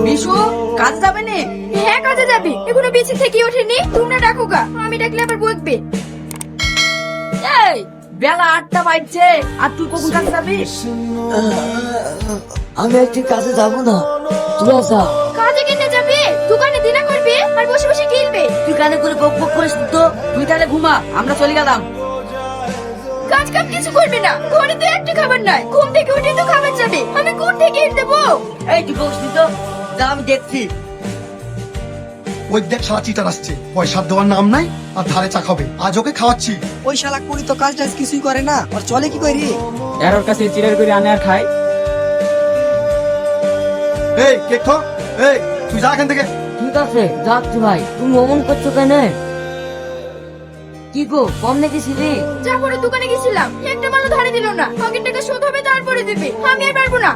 বিশু কাজ যাবে নে? হ্যাঁ কাজে যাবে, এখনো বেঁচে থেকে ওঠেনি। তোমরা ডাকো গা, আমি ডাকলে আবার বকবে। এই বেলা 8টা বাজছে, আর তুই কখন কাজে যাবি? আমি একটি কাজে যাবো না, তুই আসা। কাজে কিনে যাবে? দোকানে দিনা করবে আর বসে বসে কিনবে। তুই কানে করে বক বক করিস তো। তুই তাহলে ঘুমা, আমরা চলে গেলাম। কাজ কাম কিছু করবে না, ঘরে তো একটা খাবার নাই। ঘুম থেকে উঠে তো খাবার যাবে, আমি কোন থেকে এনে দেবো? এই তুই বসলি তো, যা আমি দেখছি। ওই দেখ শালা চিটার আসছে, পয়সা দেওয়ার নাম নাই আর ধারে চা খাবে। আজ ওকে খাওয়াচ্ছি। ওই শালা কুড়ি তো কাজ টাজ কিছুই করে না, আর চলে কি করি? এর ওর কাছে চিড়ের করে আনে আর খায়। এই কেক খো, এই তুই যা এখান থেকে। ঠিক আছে যাচ্ছি ভাই, তুমি অমন করছো কেন? কি গো কম নেগেছিলি? যা করে দোকানে গেছিলাম, একটা মালও ধারে দিল না। আগের টাকা শোধ হবে তারপরে দেবে, আমি আর পারবো না।